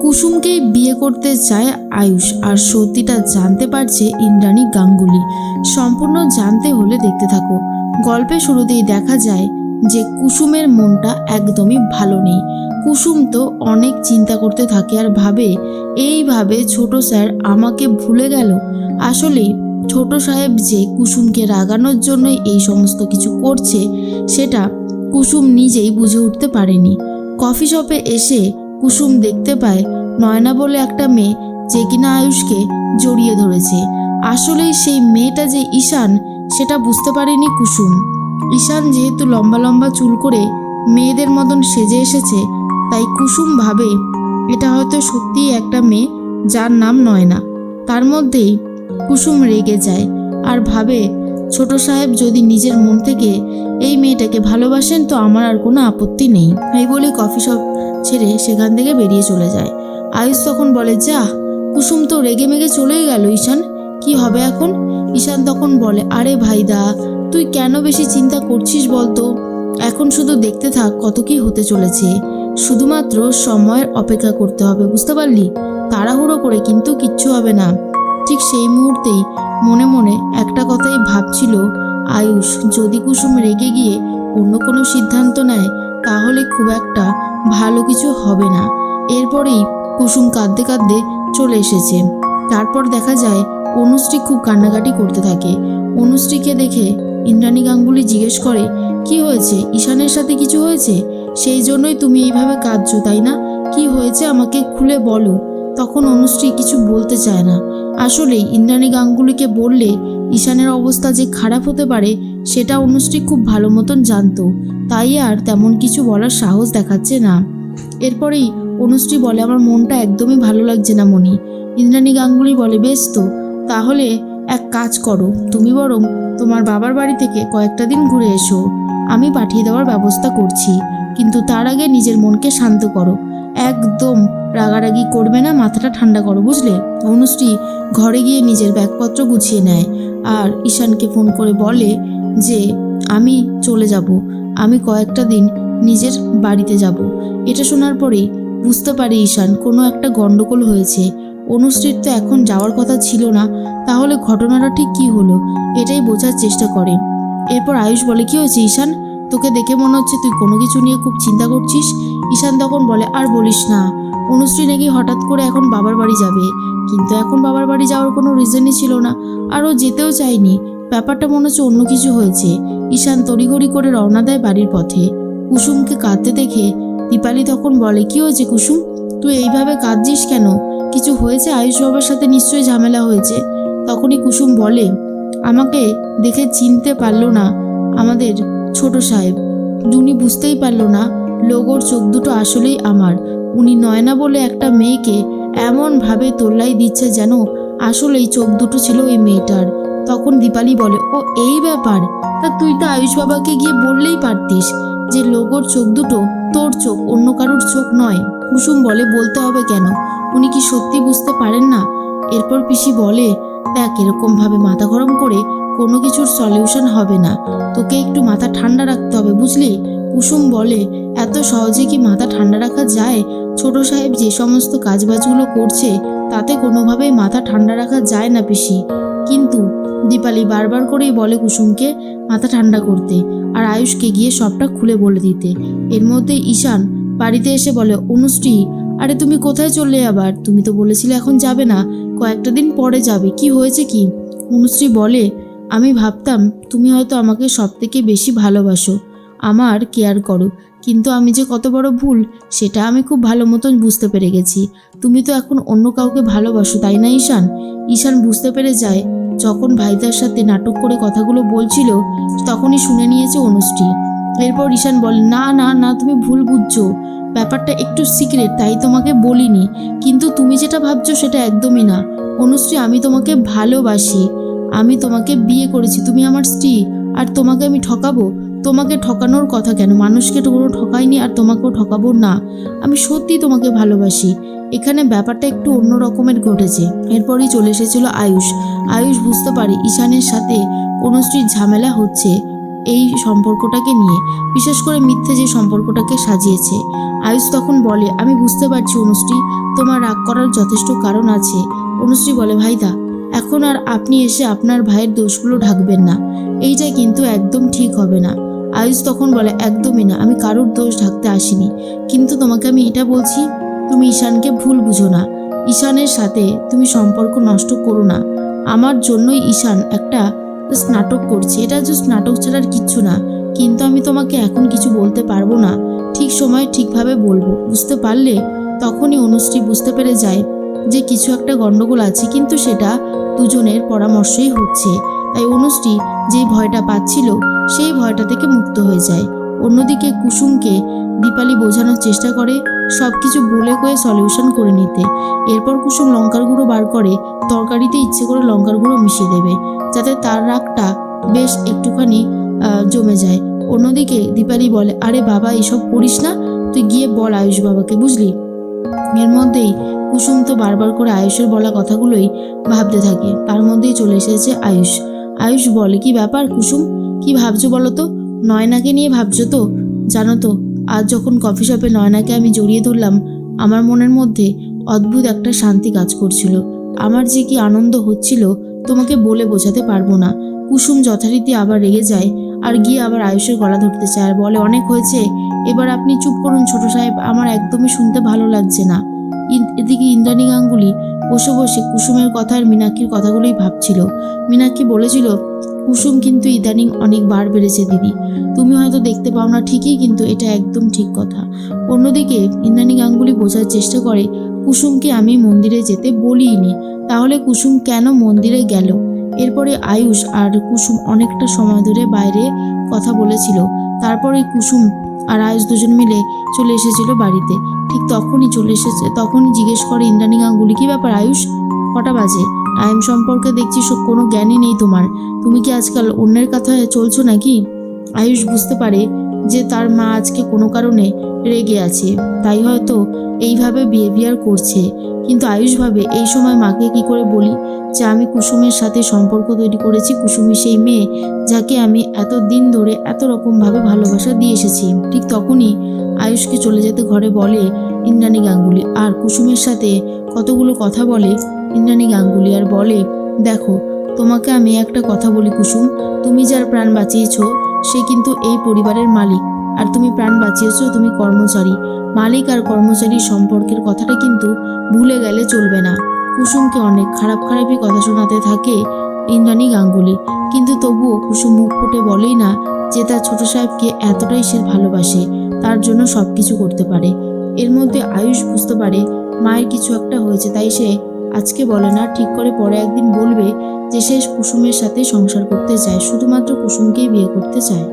কুসুমকেই বিয়ে করতে চায় আয়ুষ। আর সত্যিটা জানতে পারছে ইন্দ্রাণী গাঙ্গুলি। সম্পূর্ণ জানতে হলে দেখতে থাকো। গল্পের শুরুতেই দেখা যায় যে কুসুমের মনটা একদমই ভালো নেই। কুসুম তো অনেক চিন্তা করতে থাকে আর ভাবে, এইভাবে ছোট স্যার আমাকে ভুলে গেল। আসলেই ছোট সাহেব যে কুসুমকে রাগানোর জন্য এই সমস্ত কিছু করছে সেটা কুসুম নিজেই বুঝে উঠতে পারেনি। কফি শপে এসে কুসুম দেখতে পায় নয়না বলে একটা মেয়ে, যে কিনা আয়ুষকে জড়িয়ে ধরেছে। আসলেই সেই মেয়েটা যে ঈশান সেটা বুঝতে পারেনি কুসুম। ঈশান যেহেতু লম্বা লম্বা চুল করে মেয়েদের মতন সেজে এসেছে, তাই কুসুম ভাবে এটা হয়তো সত্যিই একটা মেয়ে যার নাম নয়না। তার মধ্যেই কুসুম রেগে যায় আর ভাবে, ছোট সাহেব যদি নিজের মন থেকে এই মেয়েটাকে ভালোবাসেন তো আমার আর কোনো আপত্তি নেই। এই বলে কফি শপ ছেড়ে সেখান থেকে বেরিয়ে চলে যায়। আয়ুষ তখন বলে, যা, কুসুম তো রেগে মেগে চলেই গেল। ঈশান, কি হবে এখন? ঈশান তখন বলে, আরে ভাইদা, তুই কেন বেশি চিন্তা করছিস বলতো? এখন শুধু দেখতে থাক কত কি হতে চলেছে। শুধুমাত্র সময়ের অপেক্ষা করতে হবে, বুঝতে পারলি? তাড়াহুড়ো করে কিন্তু কিচ্ছু হবে না। ঠিক সেই মুহূর্তেই মনে মনে একটা কথাই ভাবছিল আয়ুষ, যদি কুসুম রেগে গিয়ে অন্য কোনো সিদ্ধান্ত নেয় তাহলে খুব একটা ভালো কিছু হবে না। এরপরেই কুসুম কাঁদতে কাঁদতে চলে এসেছে। তারপর দেখা যায় অনুশ্রী খুব কান্নাকাটি করতে থাকে। অনুশ্রীকে দেখে ইন্দ্রাণী গাঙ্গুলি জিজ্ঞেস করে, কি হয়েছে? ঈশানের সাথে কিছু হয়েছে? সেই জন্যই তুমি এইভাবে কাঁদছো, তাই না? কি হয়েছে আমাকে খুলে বলো। তখন অনুশ্রী কিছু বলতে চায় না। আসলেই ইন্দ্রাণী গাঙ্গুলিকে বললে ঈশানের অবস্থা যে খারাপ হতে পারে সেটা অনুশ্রী খুব ভালো মতন জানতো, তাই আর তেমন কিছু বলার সাহস দেখাচ্ছে না। এরপরেই অনুশ্রী বলে, আমার মনটা একদমই ভালো লাগছে না মনি। ইন্দ্রাণী গাঙ্গুলি বলে, বেশ তো, তাহলে এক কাজ করো, তুমি বরং তোমার বাবার বাড়ি থেকে কয়েকটা দিন ঘুরে এসো। আমি পাঠিয়ে দেওয়ার ব্যবস্থা করছি, কিন্তু তার আগে নিজের মনকে শান্ত করো। একদম রাগারাগি করবে না, মাথাটা ঠান্ডা করো, বুঝলে? অনুশ্রী ঘরে গিয়ে নিজের ব্যাগপত্র গুছিয়ে নেয় আর ঈশানকে ফোন করে বলে যে আমি চলে যাব, আমি কয়েকটা দিন নিজের বাড়িতে যাব। এটা শোনার পরেই বুঝতে পারে ঈশান কোনো একটা গন্ডগোল হয়েছে। অনুশ্রীর তো এখন যাওয়ার কথা ছিল না, তাহলে ঘটনাটা ঠিক কী হলো এটাই বোঝার চেষ্টা করে। এরপর আয়ুষ বলে, কি হয়েছে ঈশান? তোকে দেখে মনে হচ্ছে তুই কোনো কিছু নিয়ে খুব চিন্তা করছিস। ঈশান তখন বলে, আর বলিস না, অনুশ্রী নাকি হঠাৎ করে এখন বাবার বাড়ি যাবে। কিন্তু এখন বাবার বাড়ি যাওয়ার কোনো রিজনই ছিল না, আর ও যেতেও চায়নি। ব্যাপারটা মনে হচ্ছে অন্য কিছু হয়েছে। ঈশান তড়িঘড়ি করে রওনা দেয় বাড়ির পথে। কুসুমকে কাঁদতে দেখে দীপালি তখন বলে, কি হয়েছে কুসুম? তুই এইভাবে কাঁদছিস কেন? কিছু হয়েছে? আয়ুষ বাবার সাথে নিশ্চয়ই ঝামেলা হয়েছে। তখনই কুসুম বলে, আমাকে দেখে চিনতে পারলো না আমাদের ছোট সাহেব। উনি বুঝতেই পারলো না লোগোর চোখ দুটো আসলেই আমার। উনি নয়না বলে একটা মেয়েকে এমনভাবে তোল্লাই দিচ্ছে যেন আসলেই চোখ দুটো ছিল ওই মেয়েটার। তখন দীপালি বলে, ও এই ব্যাপার? তা তুই তো আয়ুষ বাবাকে গিয়ে বললেই পারতিস যে লোগোর চোখ দুটো তোর চোখ, অন্য কারোর চোখ নয়। কুসুম বলে, বলতে হবে কেন? উনি কি সত্যি বুঝতে পারেন না? এরপর পিসি বলে, দেখ, এরকমভাবে মাথা গরম করে কোনো কিছুর সলিউশন হবে না, তোকে একটু মাথা ঠান্ডা রাখতে হবে, বুঝলি? কুসুম বলে, এত সহজে কি মাথা ঠান্ডা রাখা যায়? ছোট সাহেব যে সমস্ত কাজবাজগুলো করছে তাতে কোনোভাবেই মাথা ঠান্ডা রাখা যায় না পিসি। কিন্তু দীপালি বারবার করেই বলে কুসুমকে মাথা ঠান্ডা করতে আর আয়ুষকে গিয়ে সবটা খুলে বলে দিতে। এর মধ্যে ঈশান বাড়িতে এসে বলে, অনুশ্রী, আরে তুমি কোথায় চললে আবার? তুমি তো বলেছিলে এখন যাবে না, কয়েকটা দিন পরে যাবে, কি হয়েছে কি? অনুশ্রী বলে, আমি ভাবতাম তুমি হয়তো আমাকে সব থেকে বেশি ভালোবাসো, আমার কেয়ার করো, কিন্তু আমি যে কত বড় ভুল সেটা আমি খুব ভালো মতন বুঝতে পেরে গেছি। তুমি তো এখন অন্য কাউকে ভালোবাসো, তাই না ঈশান? ঈশান বুঝতে পেরে যায় যখন ভাইদার সাথে নাটক করে কথাগুলো বলছিল তখনই শুনে নিয়েছে অনুশ্রী। এরপর ঈশান বলে, না না না, তুমি ভুল বুঝছো, ব্যাপারটা একটু সিক্রেট, তাই তোমাকে বলিনি। কিন্তু তুমি যেটা ভাবছো সেটা একদমই না অনুশ্রী, আমি তোমাকে ভালোবাসি, আমি তোমাকে বিয়ে করেছি, তুমি আমার স্ত্রী, আর তোমাকে আমি ঠকাবো? তোমাকে ঠকানোর কথা কেন? মানুষকে তো কোনো ঠকাইনি আর তোমাকেও ঠকাবো না। আমি সত্যি তোমাকে ভালোবাসি। এখানে ব্যাপারটা একটু অন্য রকমের ঘটেছে। এরপরই চলে এসেছিল আয়ুষ। আয়ুষ বুঝতে পারে ঈশানের সাথে অনুশ্রীর ঝামেলা হচ্ছে। এই সম্পর্কটাকে নিয়ে, বিশেষ করে মিথ্যে যে সম্পর্কটাকে সাজিয়েছে। আয়ুষ তখন বলে, আমি বুঝতে পারছি অনুশ্রী, তোমার রাগ করার যথেষ্ট কারণ আছে। অনুশ্রী বলে, ভাইদা এখন আর আপনি এসে আপনার ভাইয়ের দোষগুলো ঢাকবেন না, এইটা কিন্তু একদম ঠিক হবে না। আয়ুষ তখন বলে, একদমই না, আমি কারোর দোষ ঢাকতে আসিনি, কিন্তু তোমাকে আমি এটা বলছি, তুমি ঈশানকে ভুল বুঝো না। ঈশানের সাথে তুমি সম্পর্ক নষ্ট করো না। আমার জন্যই ঈশান একটা জাস্ট নাটক করছে, এটা জাস্ট নাটক ছাড়ার কিচ্ছু না। কিন্তু আমি তোমাকে এখন কিছু বলতে পারবো না, ঠিক সময় ঠিকভাবে বলবো, বুঝতে পারলে? তখনই অনুশ্রী বুঝতে পেরে যায় যে কিছু একটা গন্ডগোল আছে, কিন্তু সেটা দুজনের পরামর্শেই হচ্ছে। তাই অনুশ্রী যে ভয়টা পাচ্ছিল সেই ভয়টা থেকে মুক্ত হয়ে যায়। অন্যদিকে কুসুমকে দীপালি বোঝানোর চেষ্টা করে সবকিছু বলে কয়ে সলিউশন করে নিতে। এরপর কুসুম লঙ্কার গুঁড়ো বার করে তরকারিতে ইচ্ছে করে লঙ্কার গুঁড়ো মিশিয়ে দেবে, যাতে তার রাগটা বেশ একটুখানি জমে যায়। অন্যদিকে দীপালি বলে, আরে বাবা এসব করিস না, তুই গিয়ে বল আয়ুষ বাবাকে, বুঝলি? এর মধ্যেই কুসুম তো বারবার করে আয়ুষের বলা কথাগুলোই ভাবতে থাকে। তার মধ্যেই চলে এসেছে আয়ুষ। আয়ুষ বলে, কি ব্যাপার কুসুম, কি ভাবছো বলো তো? নয়নাকে নিয়ে ভাবছো তো? জানো তো, আজ যখন কফি শপে নয়নাকে আমি জড়িয়ে ধরলাম, আমার মনের মধ্যে অদ্ভুত একটা শান্তি কাজ করছিল। আমার যে কি আনন্দ হচ্ছিল তোমাকে বলে বোঝাতে পারবো না। কুসুম যথারীতি আবার রেগে যায় আর গিয়ে আবার আয়ুষের গলা ধরতে চায় আর বলে, অনেক হয়েছে, এবার আপনি চুপ করুন ছোট সাহেব, আমার একদমই শুনতে ভালো লাগছে না। এদিকে ইন্দ্রাণী গাঙ্গুলি বসে বসে কুসুমের কথা আর মীনাক্ষীর কথাগুলোই ভাবছিল। মীনাক্ষী বলেছিল, কুসুম কিন্তু ইদানিং অনেক বার বেড়েছে দিদি, তুমি হয়তো দেখতে পাও না ঠিকই, কিন্তু এটা একদম ঠিক কথা। অন্যদিকে ইন্দ্রাণী গাঙ্গুলি বোঝার চেষ্টা করে, কুসুমকে আমি মন্দিরে যেতে বলিনি, তাহলে কুসুম কেন মন্দিরে গেল? এরপরে আয়ুষ আর কুসুম অনেকটা সময় ধরে বাইরে কথা বলেছিল। তারপরে কুসুম আর আয়ুষ দুজন মিলে চলে এসেছিল বাড়িতে। ঠিক তখনই জিজ্ঞেস করে ইন্দ্রাণী গাঙ্গুলি, কি ব্যাপার আয়ুষ, কটা বাজে? টাইম সম্পর্কে দেখছি কোনো জ্ঞানই নেই তোমার, তুমি কি আজকাল অন্যের কথায় চলছো নাকি? আয়ুষ বুঝতে পারে যে তার মা আজকে কোনো কারণে রেগে আছে, তাই হয়তো এইভাবে বিহেভিয়ার করছে। কিন্তু আয়ুষ ভাবে, এই সময় মাকে কি করে বলি যে আমি কুসুমের সাথে সম্পর্ক তৈরি করেছি, কুসুমি সেই মেয়ে যাকে আমি এত দিন ধরে এত রকমভাবে ভালোবাসা দিয়ে এসেছি। ঠিক তখনই আয়ুষকে চলে যেতে ঘরে বলে ইন্দ্রাণী গাঙ্গুলি, আর কুসুমের সাথে কতগুলো কথা বলে ইন্দ্রাণী গাঙ্গুলি আর বলে, দেখো তোমাকে আমি একটা কথা বলি কুসুম, তুমি যার প্রাণ বাঁচিয়েছ সে কিন্তু এই পরিবারের মালিক, আর তুমি প্রাণ বাঁচিয়েছ তুমি কর্মচারী। মালিক আর কর্মচারীর সম্পর্কের কথাটা কিন্তু ভুলে গেলে চলবে না। কুসুমকে অনেক খারাপই কথা শোনাতে থাকে ইন্দ্রাণী গাঙ্গুলি, কিন্তু তবুও কুসুম মুখ ফুটে বলেই না যে তার ছোট সাহেবকে এতটাই সে ভালোবাসে, তার জন্য সবকিছু করতে পারে। এর মধ্যে আয়ুষ বুঝতে পারে মায়ের কিছু একটা হয়েছে, তাই সে আজকে বলে না, ঠিক করে পরে একদিন বলবে যে সে কুসুমের সাথে সংসার করতে চায়, শুধুমাত্র কুসুমকেই বিয়ে করতে চায়।